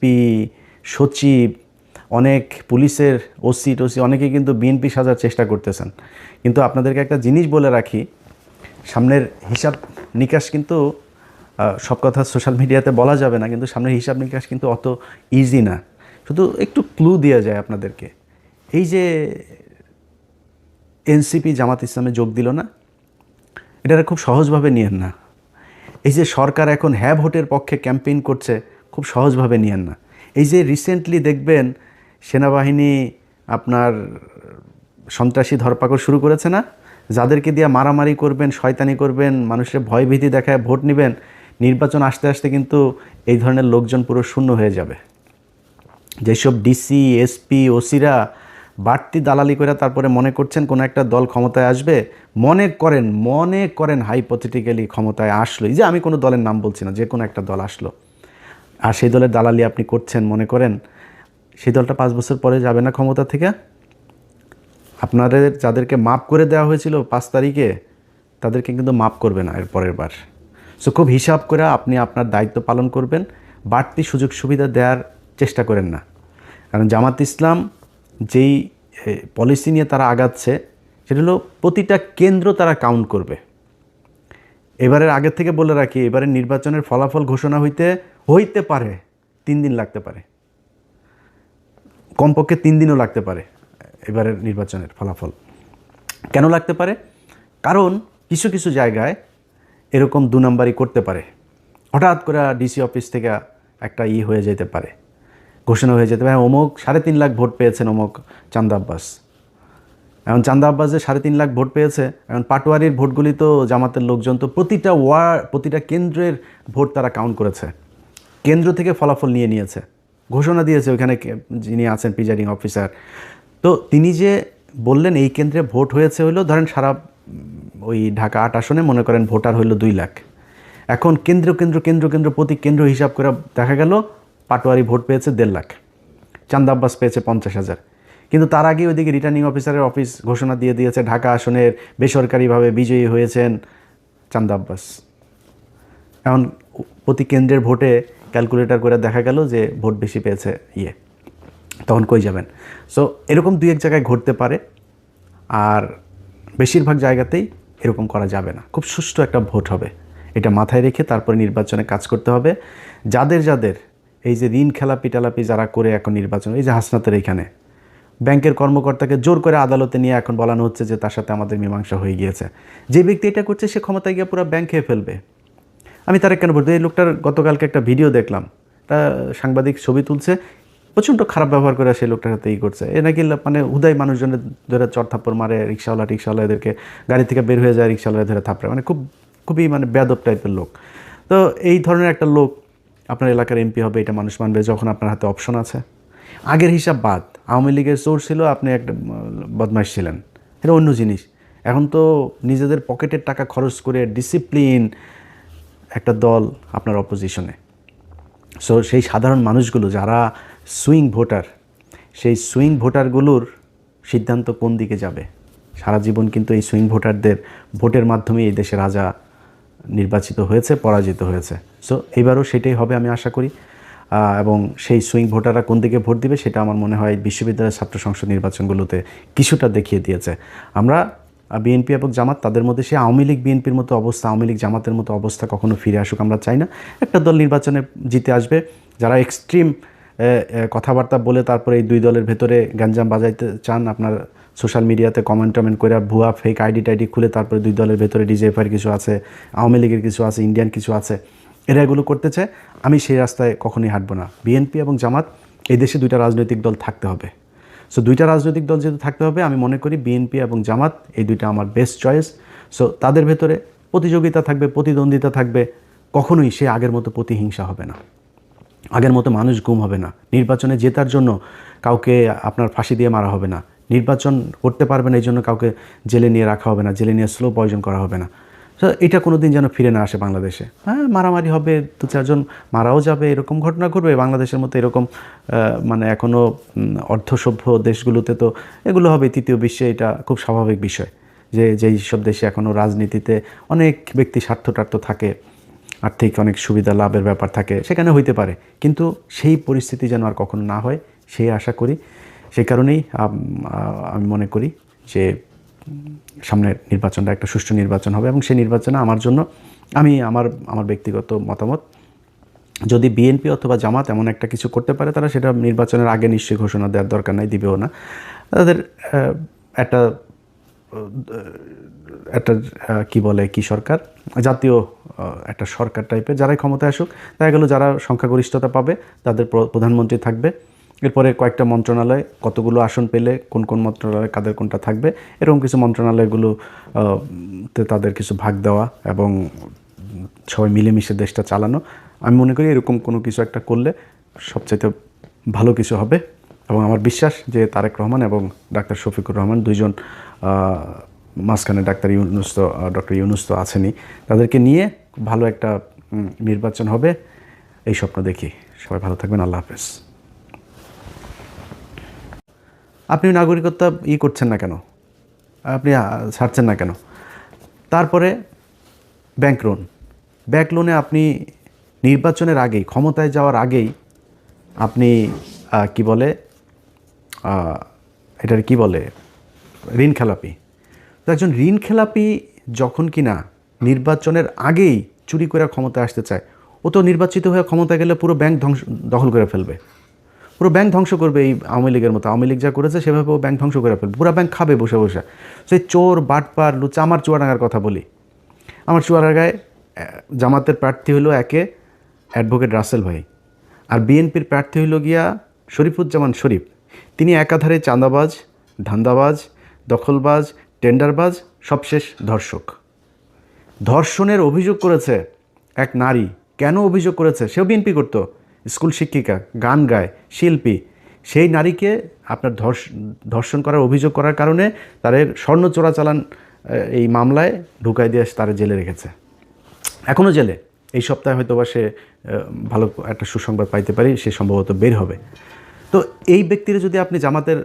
P, সচিব, অনেক পুলিশের ওসি টসি অনেকেই কিন্তু বিএনপি সাজার চেষ্টা করতেছেন। কিন্তু আপনাদেরকে একটা জিনিস বলে রাখি, সামনের হিসাব নিকাশ কিন্তু সব কথা সোশ্যাল মিডিয়াতে বলা যাবে না, কিন্তু সামনের হিসাব নিকাশ কিন্তু অত ইজি না। শুধু একটু ক্লু দেওয়া যায় আপনাদেরকে। এই যে এনসিপি জামাত ইসলামে যোগ দিল না, এটা খুব সহজভাবে নিয়েন না। এই যে সরকার এখন হ্যাঁ ভোটের পক্ষে ক্যাম্পেইন করছে, খুব সহজভাবে নিয়েন না। এই যে রিসেন্টলি দেখবেন সেনাবাহিনী আপনার সন্ত্রাসী ধরপাকড় শুরু করেছে না, যাদেরকে দিয়ে মারামারি করবেন, শয়তানি করবেন, মানুষের ভয়ভীতি দেখায় ভোট নেবেন, নির্বাচন আসতে আসতে কিন্তু এই ধরনের লোকজন পুরো শূন্য হয়ে যাবে। যেসব ডিসি, এসপি, ওসিরা বাড়তি দালালি করে তারপরে মনে করছেন কোনো একটা দল ক্ষমতায় আসবে, মনে করেন হাইপোথেটিক্যালি ক্ষমতায় আসলো, এই যে আমি কোনো দলের নাম বলছি না, যে কোনো একটা দল আসলো, আর সেই দলের দালালি আপনি করছেন, মনে করেন সেই দলটা 5 বছর পরে যাবে না ক্ষমতা থেকে। আপনাদের যাদেরকে মাপ করে দেওয়া হয়েছিল 5 তারিখে, তাদেরকে কিন্তু মাপ করবে না এর পরের বার। সো খুব হিসাব করে আপনি আপনার দায়িত্ব পালন করবেন, বাড়তি সুযোগ সুবিধা দেওয়ার চেষ্টা করেন না। কারণ জামাত ইসলাম যেই পলিসি নিয়ে তারা আগাচ্ছে, সেটা হলো প্রতিটা কেন্দ্র তারা কাউন্ট করবে। এবারের আগের থেকে বলে রাখি, এবারের নির্বাচনের ফলাফল ঘোষণা হইতে পারে 3 দিন লাগতে পারে, কমপক্ষে 3 দিনও লাগতে পারে এবারের নির্বাচনের ফলাফল। কেন লাগতে পারে? কারণ কিছু কিছু জায়গায় এরকম 2 নাম্বারই করতে পারে। হঠাৎ করে ডিসি অফিস থেকে একটা হয়ে যেতে পারে, ঘোষণা হয়ে যেতে পারে, অমুক 3.5 লাখ ভোট পেয়েছেন অমুক চান্দা আব্বাস। এখন চান্দা আব্বাস যে 3.5 লাখ ভোট পেয়েছে, এখন পাটোয়ারির ভোটগুলি তো জামাতের লোকজন তো প্রতিটা কেন্দ্রের ভোট তারা কাউন্ট করেছে, কেন্দ্র থেকে ফলাফল নিয়েছে, ঘোষণা দিয়েছে ওইখানে যিনি আছেন প্রিজাইডিং অফিসার। তো তিনি যে বললেন এই কেন্দ্রে ভোট হয়েছে হলো, ধরেন সারা ওই ঢাকা 8 আসনে মনে করেন ভোটার হইল 2 লাখ। এখন কেন্দ্র প্রতি কেন্দ্র হিসাব করে দেখা গেল পাটোয়ারি ভোট পেয়েছে 1.5 লাখ, চান্দা আব্বাস পেয়েছে 50,000। কিন্তু তার আগে ওইদিকে রিটার্নিং অফিসারের অফিস ঘোষণা দিয়েছে ঢাকা আসনের বেসরকারিভাবে বিজয়ী হয়েছেন চান্দা আব্বাস। এখন প্রতি কেন্দ্রের ভোটে ক্যালকুলেটর করে দেখা গেল যে ভোট বেশি পেয়েছে তখন কই যাবেন? সো এরকম 2-1 জায়গায় ঘটতে পারে, আর বেশিরভাগ জায়গাতেই এরকম করা যাবে না। খুব সুষ্ঠু একটা ভোট হবে, এটা মাথায় রেখে তারপরে নির্বাচনে কাজ করতে হবে। যাদের এই যে ঋণ খেলাপি যারা করে এখন নির্বাচন, এই যে হাসনাতের এখানে ব্যাংকের কর্মকর্তাকে জোর করে আদালতে নিয়ে এখন বলানো হচ্ছে যে তার সাথে আমাদের মীমাংসা হয়ে গিয়েছে। যে ব্যক্তি এটা করছে সে ক্ষমতায় গিয়ে পুরো ব্যাংক খেয়ে ফেলবে। আমি তার কেন বলতে, এই লোকটার গতকালকে একটা ভিডিও দেখলাম, তা সাংবাদিক ছবি তুলছে, প্রচণ্ড খারাপ ব্যবহার করে সেই লোকটার সাথে করছে। এ নাকি মানে হুদাই মানুষজনের ধরে চড়থাপ্পড় মারে, রিক্সাওয়ালা এদেরকে গাড়ি থেকে বের হয়ে যায়, রিক্সাওয়ালা ধরে থাপড়ে, মানে খুবই মানে বেয়াদব টাইপের লোক। তো এই ধরনের একটা লোক আপনার এলাকার এমপি হবে, এটা মানুষ মানবে যখন আপনার হাতে অপশন আছে। আগের হিসাব বাদ, আওয়ামী লীগের চোর ছিল, আপনি একটা বদমাইশ ছিলেন, এটা অন্য জিনিস। এখন তো নিজেদের পকেটের টাকা খরচ করে ডিসিপ্লিন একটা দল আপনার অপোজিশনে। সো সেই সাধারণ মানুষগুলো যারা সুইং ভোটার, সেই সুইং ভোটারগুলোর সিদ্ধান্ত কোন দিকে যাবে। সারা জীবন কিন্তু এই সুইং ভোটারদের ভোটের মাধ্যমে এই দেশের রাজা নির্বাচিত হয়েছে, পরাজিত হয়েছে। সো এবারও সেটাই হবে আমি আশা করি। এবং সেই সুইং ভোটাররা কোন দিকে ভোট দিবে সেটা আমার মনে হয় বিশ্ববিদ্যালয়ের ছাত্র সংসদ নির্বাচনগুলোতে কিছুটা দেখিয়ে দিয়েছে। আমরা বিএনপি এবং জামাত, তাদের মধ্যে সে আওয়ামী লীগ বিএনপির মতো অবস্থা, আওয়ামী লীগ জামাতের মতো অবস্থা কখনো ফিরে আসুক আমরা চাই না। একটা দল নির্বাচনে জিতে আসবে, যারা এক্সট্রিম কথাবার্তা বলে তারপরে এই 2 দলের ভেতরে গ্যাঞ্জাম বাজাইতে চান, আপনার সোশ্যাল মিডিয়াতে কমেন্ট করে ভুয়া ফেক আইডি খুলে তারপরে 2 দলের ভেতরে ডিজেএফআইয়ের কিছু আছে, আওয়ামী লীগের কিছু আছে, ইন্ডিয়ান কিছু আছে, এরা এগুলো করতে চায়। আমি সেই রাস্তায় কখনোই হাঁটবো না। বিএনপি এবং জামাত, এই দেশে 2টা রাজনৈতিক দল থাকতে হবে। সো 2টা রাজনৈতিক দল যেহেতু থাকতে হবে, আমি মনে করি বিএনপি এবং জামাত এই 2টা আমার বেস্ট চয়েস। সো তাদের ভেতরে প্রতিযোগিতা থাকবে, প্রতিদ্বন্দ্বিতা থাকবে, কখনোই সে আগের মতো প্রতিহিংসা হবে না, আগের মতো মানুষ গুম হবে না। নির্বাচনে জেতার জন্য কাউকে আপনার ফাঁসি দিয়ে মারা হবে না, নির্বাচন করতে পারবে না এই জন্য কাউকে জেলে নিয়ে রাখা হবে না, জেলে নিয়ে স্লো পয়জন করা হবে না। তো এটা কোনো দিন যেন ফিরে না আসে বাংলাদেশে। হ্যাঁ, মারামারি হবে, 2-4 জন মারাও যাবে, এরকম ঘটনা ঘটবে বাংলাদেশের মতো। এরকম মানে এখনও অর্ধসভ্য দেশগুলোতে তো এগুলো হবে, তৃতীয় বিশ্বে এটা খুব স্বাভাবিক বিষয় যে যেই সব দেশে এখনও রাজনীতিতে অনেক ব্যক্তি স্বার্থ থাকে, আর্থিক অনেক সুবিধা লাভের ব্যাপার থাকে, সেখানে হইতে পারে, কিন্তু সেই পরিস্থিতি যেন আর কখনো না হয় সেই আশা করি। সেই কারণেই আমি মনে করি যে সামনের নির্বাচনটা একটা সুষ্ঠু নির্বাচন হবে, এবং সেই নির্বাচনে আমার জন্য আমার ব্যক্তিগত মতামত, যদি বিএনপি অথবা জামাত এমন একটা কিছু করতে পারে, তারা সেটা নির্বাচনের আগে নিশ্চয়ই ঘোষণা দেওয়ার দরকার নাই, দিবেও না। তাদের একটা একটা কি সরকার, জাতীয় একটা সরকার টাইপের, যারাই ক্ষমতায় আসুক, দেখা গেল যারা সংখ্যাগরিষ্ঠতা পাবে তাদের প্রধানমন্ত্রী থাকবে। এরপরে কয়েকটা মন্ত্রণালয়, কতগুলো আসন পেলে কোন কোন মন্ত্রণালয় কাদের কোনটা থাকবে, এরকম কিছু মন্ত্রণালয়গুলো তাদের কিছু ভাগ দেওয়া এবং সবাই মিলেমিশে দেশটা চালানো। আমি মনে করি এরকম কোনো কিছু একটা করলে সবচাইতে ভালো কিছু হবে, এবং আমার বিশ্বাস যে তারেক রহমান এবং ডাক্তার শফিকুর রহমান দুইজন, মাঝখানে ডক্টর ইউনূস তো আছেনই, তাদেরকে নিয়ে ভালো একটা নির্বাচন হবে এই স্বপ্ন দেখি। সবাই ভালো থাকবেন, আল্লাহ হাফেজ। আপনি নাগরিকত্ব করছেন না কেন, আপনি ছাড়ছেন না কেন? তারপরে ব্যাংক লোনে আপনি নির্বাচনের আগেই, ক্ষমতায় যাওয়ার আগেই আপনি এটার কি বলে, ঋণ খেলাপি। তো একজন ঋণ খেলাপি যখন কিনা নির্বাচনের আগেই চুরি করে ক্ষমতায় আসতে চায়, ও তো নির্বাচিত হয়ে ক্ষমতায় গেলে পুরো ব্যাংক দখল করে ফেলবে, পুরো ব্যাংক ধ্বংস করবে। এই আওয়ামী লীগের মতো, আওয়ামী লীগ যা করেছে সেভাবে ও ব্যাংক ধ্বংস করে ফেলবে, পুরো ব্যাংক খাবে বসে বসে। সেই চোর বাটপার লুচা। আমার চুয়াডাঙ্গার কথা বলি, আমার চুয়াডাঙ্গায় জামাতের প্রার্থী হলো একে অ্যাডভোকেট রাসেল ভাই, আর বিএনপির প্রার্থী হইল গিয়া শরীফুজ্জামান শরীফ। তিনি একাধারে চাঁদাবাজ, ধান্দাবাজ, দখলবাজ, টেন্ডারবাজ, সবশেষ ধর্ষক। ধর্ষণের অভিযোগ করেছে এক নারী। কেন অভিযোগ করেছে? সেও বিএনপি করতো, স্কুল শিক্ষিকা, গান গায়, শিল্পী। সেই নারীকে আপনার ধর্ষণ করার অভিযোগ করার কারণে তাদের স্বর্ণ চোরাচালান এই মামলায় ঢুকাই দিয়ে তারা জেলে রেখেছে, এখনও জেলে। এই সপ্তাহে হয়তো বা সে ভালো একটা সুসংবাদ পাইতে পারি, সে সম্ভবত বের হবে। তো এই ব্যক্তির যদি আপনি জামাতের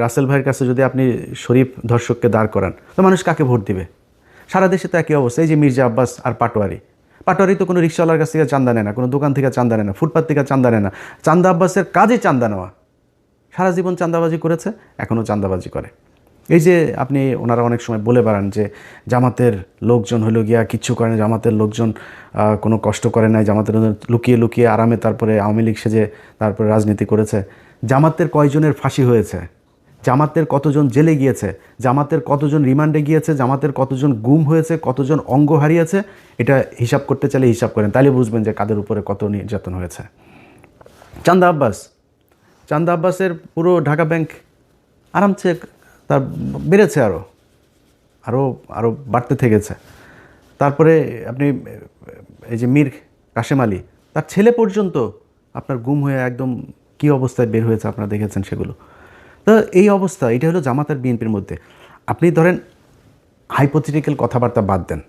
রাসেল ভাইয়ের কাছে যদি আপনি শরীফ ধর্ষককে দাঁড় করান, তো মানুষ কাকে ভোট দিবে? সারা দেশে তো একই অবস্থা। এই যে মির্জা আব্বাস আর পাটোয়ারি তো কোনো রিক্সাওয়ালার কাছ থেকে চান্দা নেয় না, কোনো দোকান থেকে চান্দা নেয় না, ফুটপাত থেকে চান্দা নেয় না। চান্দা আব্বাসের কাজে চান্দা নেওয়া। সারা জীবন চান্দাবাজি করেছে, এখনও চান্দাবাজি করে। এই যে আপনি ওনারা অনেক সময় বলে বেড়ান যে জামাতের লোকজন হলো গিয়া কিচ্ছু করে না, জামাতের লোকজন কোনো কষ্ট করে নাই, জামাতের লুকিয়ে লুকিয়ে আরামে তারপরে আওয়ামী লীগ সেজে তারপরে রাজনীতি করেছে। জামাতের কয়জনের ফাঁসি হয়েছে, জামাতের কতজন জেলে গিয়েছে, জামাতের কতজন রিমান্ডে গিয়েছে, জামাতের কতজন গুম হয়েছে, কতজন অঙ্গ হারিয়েছে, এটা হিসাব করতে চাইলে হিসাব করেন, তাহলে বুঝবেন যে কাদের উপরে কত নির্যাতন হয়েছে। চান্দা আব্বাসের পুরো ঢাকা ব্যাংক আরামসে তার বেড়েছে, আরও বাড়তে থেকেছে। তারপরে আপনি এই যে মীর কাশেম আলী, তার ছেলে পর্যন্ত আপনার গুম হয়ে একদম কী অবস্থায় বের হয়েছে আপনারা দেখেছেন সেগুলো। তো এই অবস্থা, এটা হলো জামাত আর বিএনপির মধ্যে। আপনি ধরেন হাইপোথেটিক্যাল কথাবার্তা বাদ দেন,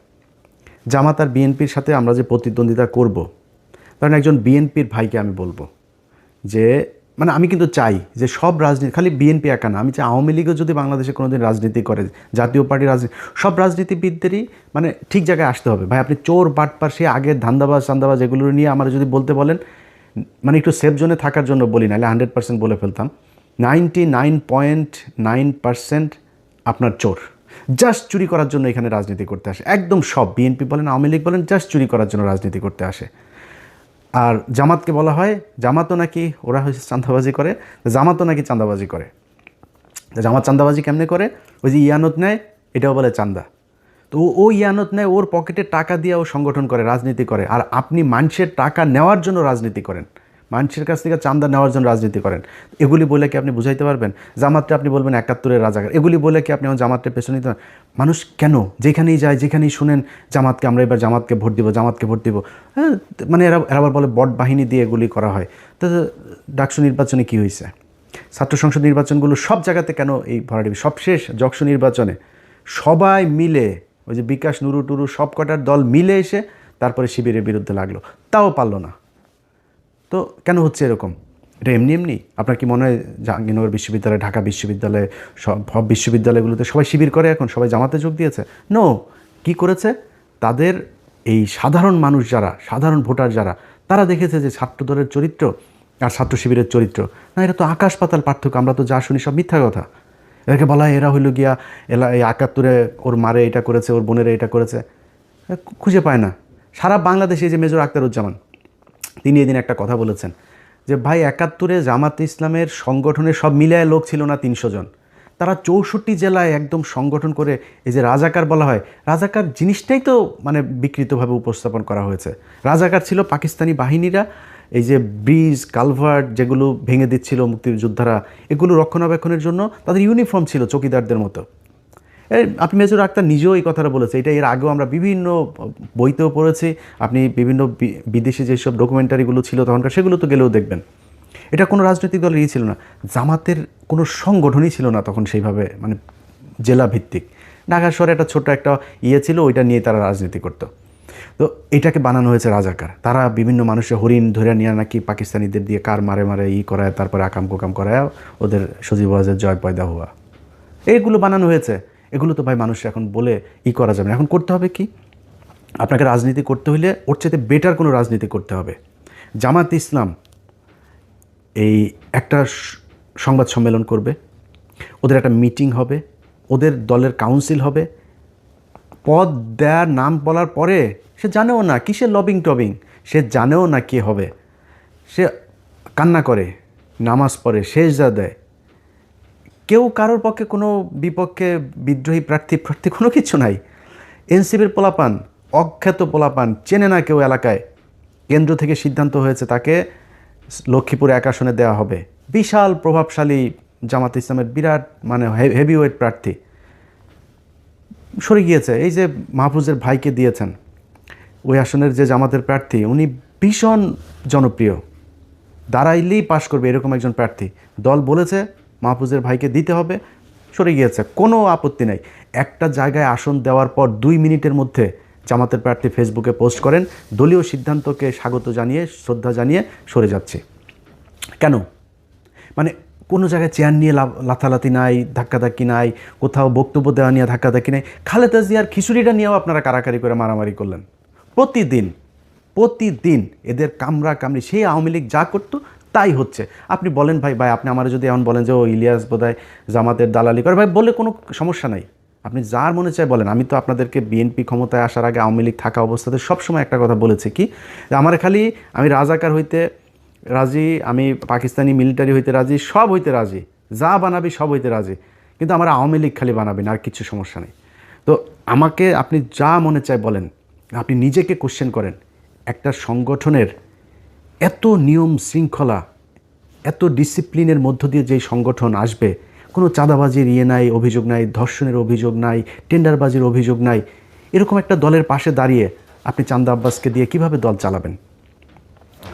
জামাত আর বিএনপির সাথে আমরা যে প্রতিদ্বন্দ্বিতা করব, কারণ একজন বিএনপির ভাইকে আমি বলবো যে মানে আমি কিন্তু চাই যে সব রাজনীতি, খালি বিএনপি একা না, আমি চাই আওয়ামী লীগও যদি বাংলাদেশে কোনো দিন রাজনীতি করে, জাতীয় পার্টির রাজনীতি, সব রাজনীতিবিদদেরই মানে ঠিক জায়গায় আসতে হবে। ভাই আপনি চোর বাটপার সে আগের ধান্দাবাজ চান্দাবাজ এগুলো নিয়ে আমার যদি বলতে বলেন, মানে একটু সেফ জোনে থাকার জন্য বলি, নাহলে 100% বলে ফেলতাম। 99.9% আপনার চোর, জাস্ট চুরি করার জন্য এখানে রাজনীতি করতে আসে। একদম সব, বিএনপি বলেন আওয়ামী লীগ বলেন, জাস্ট চুরি করার জন্য রাজনীতি করতে আসে। আর জামাতকে বলা হয় জামাতও নাকি ওরা হচ্ছে চাঁদাবাজি করে, জামাতও নাকি চাঁদাবাজি করে। জামাত চাঁদাবাজি কেমনে করে? ওই যে ইয়ানত নেয়, এটাও বলে চাঁদা। তো ও ইয়ানত নেয়, ওর পকেটে টাকা দিয়ে ও সংগঠন করে, রাজনীতি করে। আর আপনি মানুষের টাকা নেওয়ার জন্য রাজনীতি করেন, মানুষের কাছ থেকে চাঁদা নেওয়ার জন্য রাজনীতি করেন। এগুলি বলে কি আপনি বুঝাইতে পারবেন? জামাতটা আপনি বলবেন 71-এর রাজাকার, এগুলি বলে কি আপনি আমার জামাতটা পেছনে নিতে পারেন? মানুষ কেন যেখানেই যায়, যেখানেই শুনেন জামাতকে, আমরা এবার জামাতকে ভোট দিব, জামাতকে ভোট দিব, হ্যাঁ, মানে এরা আবার বলে বট বাহিনী দিয়ে এগুলি করা হয়। তো ডাকসু নির্বাচনে কি হয়েছে? ছাত্র সংসদ নির্বাচনগুলো সব জায়গাতে কেন এই ভরাডুবি? সবশেষ যকসু নির্বাচনে সবাই মিলে, ওই যে বিকাশ নুরু টুরু সব কটার দল মিলে এসে তারপরে শিবিরের বিরুদ্ধে লাগলো, তাও পারলো না। তো কেন হচ্ছে এরকম? এটা এমনি আপনার কি মনে হয় জাহাঙ্গীরনগর বিশ্ববিদ্যালয়, ঢাকা বিশ্ববিদ্যালয়, সব বিশ্ববিদ্যালয়গুলোতে সবাই শিবির করে এখন, সবাই জামাতে যোগ দিয়েছে? নো। কি করেছে? তাদের এই সাধারণ মানুষ যারা, সাধারণ ভোটার যারা, তারা দেখেছে যে ছাত্রদলের চরিত্র আর ছাত্র শিবিরের চরিত্র, না এটা তো আকাশ পাতাল পার্থক্য, আমরা তো যা শুনি সব মিথ্যা কথা। এটাকে বলা হয় এরা হইল গিয়া এই ৭১-এ ওর মারে এটা করেছে, ওর বোনেরা এটা করেছে, খুঁজে পায় না। সারা বাংলাদেশে যে মেজর আখতারুজ্জামান, তিনি এদিন একটা কথা বলেছেন যে ভাই ৭১-এ জামাতে ইসলামের সংগঠনের সব মিলায় লোক ছিল না ৩০০ জন, তারা ৬৪ জেলায় একদম সংগঠন করে, এই যে রাজাকার বলা হয়, রাজাকার জিনিসটাই তো মানে বিকৃতভাবে উপস্থাপন করা হয়েছে। রাজাকার ছিল পাকিস্তানি বাহিনীরা, এই যে ব্রিজ কালভার্ট যেগুলো ভেঙে দিচ্ছিল মুক্তিযোদ্ধারা, এগুলো রক্ষণাবেক্ষণের জন্য তাদের ইউনিফর্ম ছিল চকিদারদের মতো। আপনি মেজর আক্তার নিজেও এই কথাটা বলেছে, এটা এর আগেও আমরা বিভিন্ন বইতেও পড়েছি, আপনি বিভিন্ন বিদেশি যেসব ডকুমেন্টারিগুলো ছিল তখনকার, সেগুলো তো গেলেও দেখবেন। এটা কোনো রাজনৈতিক দলের ছিল না, জামাতের কোনো সংগঠনই ছিল না তখন সেইভাবে, মানে জেলা ভিত্তিক। ঢাকা শহরে একটা ছোট্ট একটা ছিল, ওইটা নিয়ে তারা রাজনীতি করতো। তো এটাকে বানানো হয়েছে রাজাকার। তারা বিভিন্ন মানুষের হরিণ ধরে নিয়ে নাকি পাকিস্তানিদের দিয়ে কার মারে মারে করায়, তারপরে আকাম কোকাম করায় ওদের সজীব ওয়াজের জয় পয়দা হওয়া, এইগুলো বানানো হয়েছে। এগুলো তো ভাই মানুষ এখন বলে করা যাবে না। এখন করতে হবে কি, আপনাকে রাজনীতি করতে হইলে ওর চাইতে বেটার কোনো রাজনীতি করতে হবে। জামাত ইসলাম এই একটা সংবাদ সম্মেলন করবে, ওদের একটা মিটিং হবে, ওদের দলের কাউন্সিল হবে, পদ দেওয়ার নাম বলার পরে সে জানেও না কিসের লবিং টবিং, সে জানেও না কে হবে, সে কান্না করে, নামাজ পড়ে, সেজদা দেয়। কেউ কারোর পক্ষে কোনো বিপক্ষে বিদ্রোহী প্রার্থী কোনো কিছু নাই। এনসিপির পোলাপান, অখ্যাত পোলাপান, চেনে না কেউ এলাকায়, কেন্দ্র থেকে সিদ্ধান্ত হয়েছে তাকে লক্ষ্মীপুর ১ আসনে দেওয়া হবে। বিশাল প্রভাবশালী জামাত ইসলামের বিরাট মানে হেভিওয়েট প্রার্থী সরে গিয়েছে। এই যে মাহফুজের ভাইকে দিয়েছেন, ওই আসনের যে জামাতের প্রার্থী, উনি ভীষণ জনপ্রিয়, দাঁড়াইলেই পাশ করবে এরকম একজন প্রার্থী। দল বলেছে মাহফুজের ভাইকে দিতে হবে, সরে গিয়েছে, কোনো আপত্তি নাই। একটা জায়গায় আসন দেওয়ার পর ২ মিনিটের মধ্যে জামাতের প্রার্থী ফেসবুকে পোস্ট করেন, দলীয় সিদ্ধান্তকে স্বাগত জানিয়ে, শ্রদ্ধা জানিয়ে সরে যাচ্ছে। কেন? মানে কোনো জায়গায় চেয়ার নিয়ে লাথালাথি নাই, ধাক্কাধাক্কি নাই, কোথাও বক্তব্য দেওয়া নিয়ে ধাক্কাধাক্কি নাই। খালেদা জিয়ার খিচুড়িটা নিয়েও আপনারা কারাকারি করে মারামারি করলেন। প্রতিদিন এদের কামড়া কামড়ি, সেই আওয়ামী লীগ যা করতো তাই হচ্ছে। আপনি বলেন ভাই আপনি আমার যদি এমন বলেন যে ও ইলিয়াস বোধহয় জামাতের দালালি করে, ভাই বলে কোনো সমস্যা নাই, আপনি যার মনে চায় বলেন। আমি তো আপনাদেরকে বিএনপি ক্ষমতায় আসার আগে আওয়ামী লীগ থাকা অবস্থাতে সবসময় একটা কথা বলেছি কি, আমার খালি আমি রাজাকার হইতে রাজি, আমি পাকিস্তানি মিলিটারি হইতে রাজি, সব হইতে রাজি, যা বানাবি সব হইতে রাজি, কিন্তু আমার আওয়ামী লীগ খালি বানাবেন, আর কিছু সমস্যা নেই। তো আমাকে আপনি যা মনে চায় বলেন, আপনি নিজেকে কোশ্চেন করেন। একটা সংগঠনের এত নিয়ম শৃঙ্খলা, এত ডিসিপ্লিনের মধ্য দিয়ে যেই সংগঠন আসবে, কোনো চাঁদাবাজির নাই, অভিযোগ নাই, ধর্ষণের অভিযোগ নাই, টেন্ডারবাজির অভিযোগ নাই, এরকম একটা দলের পাশে দাঁড়িয়ে আপনি চান্দা আব্বাসকে দিয়ে কিভাবে দল চালাবেন?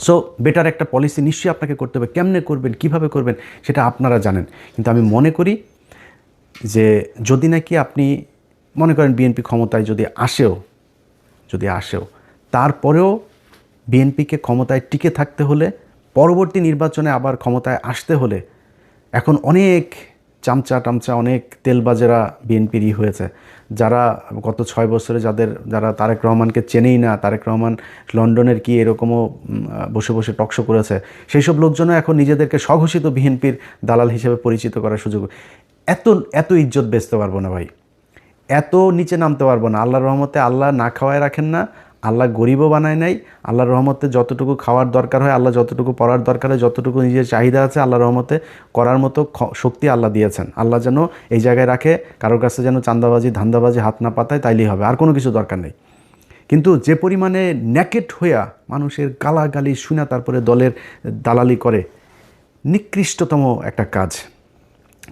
সো বেটার একটা পলিসি নিশ্চয়ই আপনাকে করতে হবে। কেমনে করবেন, কিভাবে করবেন সেটা আপনারা জানেন। কিন্তু আমি মনে করি যে যদি নাকি আপনি মনে করেন বিএনপি ক্ষমতায় যদি আসেও তারপরেও বিএনপিকে ক্ষমতায় টিকে থাকতে হলে, পরবর্তী নির্বাচনে আবার ক্ষমতায় আসতে হলে, এখন অনেক চামচা অনেক তেলবাজেরা বিএনপির হয়েছে, যারা গত ৬ বছরে যারা তারেক রহমানকে চেনেই না, তারেক রহমান লন্ডনের কি এরকমও বসে বসে টকশো করেছে, সেই সব লোকজনও এখন নিজেদেরকে স্বঘোষিত বিএনপির দালাল হিসেবে পরিচিত করার সুযোগ। এত ইজ্জত বেচতে পারবো না ভাই, এত নিচে নামতে পারবো না। আল্লাহর রহমতে আল্লাহ না খাওয়ায় রাখেন না, আল্লাহ গরিবও বানায় নাই। আল্লাহর রহমতে যতটুকু খাওয়ার দরকার হয়, আল্লাহ যতটুকু পড়ার দরকার হয়, যতটুকু নিজের চাহিদা আছে, আল্লাহর রহমতে করার মতো শক্তি আল্লাহ দিয়েছেন। আল্লাহ যেন এই জায়গায় রাখে, কারোর কাছে যেন চান্দাবাজি ধান্দাবাজি হাত না পাতায়, তাইলেই হবে, আর কোনো কিছু দরকার নেই। কিন্তু যে পরিমাণে ন্যাকেট হইয়া মানুষের গালাগালি শুনে তারপরে দলের দালালি করে, নিকৃষ্টতম একটা কাজ।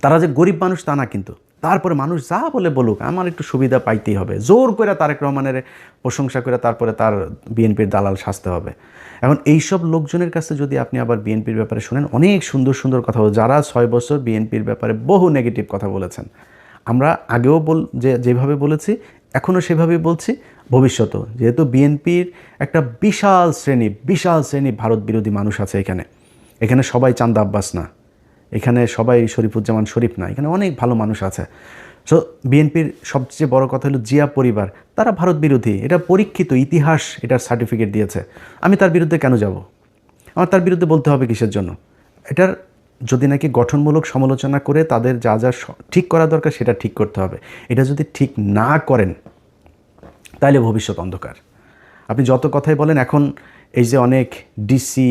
তারা যে গরিব মানুষ তা না, কিন্তু তারপরে মানুষ যা বলে বলুক, আমার একটু সুবিধা পাইতেই হবে, জোর করে তারেক রহমানের প্রশংসা করে তারপরে তার বিএনপির দালাল সাজতে হবে। এখন এইসব লোকজনের কাছে যদি আপনি আবার বিএনপির ব্যাপারে শুনেন, অনেক সুন্দর সুন্দর কথা, যারা ৬ বছর বিএনপির ব্যাপারে বহু নেগেটিভ কথা বলেছেন, আমরা আগেও যেভাবে বলেছি এখনও সেভাবেই বলছি, ভবিষ্যতেও। যেহেতু বিএনপির একটা বিশাল শ্রেণী ভারত বিরোধী মানুষ আছে এখানে সবাই চান্দা আব্বাস না, এখানে সবাই শরীফুজ্জামান শরীফ না, এখানে অনেক ভালো মানুষ আছে। সো বিএনপির সবচেয়ে বড় কথা হলো জিয়া পরিবার, তারা ভারত বিরোধী, এটা পরীক্ষিত ইতিহাস এটার সার্টিফিকেট দিয়েছে। আমি তার বিরুদ্ধে কেন যাব? আমার তার বিরুদ্ধে বলতে হবে কিসের জন্য? এটার যদি নাকি গঠনমূলক সমালোচনা করে তাদের যা যা ঠিক করা দরকার সেটা ঠিক করতে হবে। এটা যদি ঠিক না করেন তাহলে ভবিষ্যৎ অন্ধকার। আপনি যত কথাই বলেন, এখন এই যে অনেক ডিসি,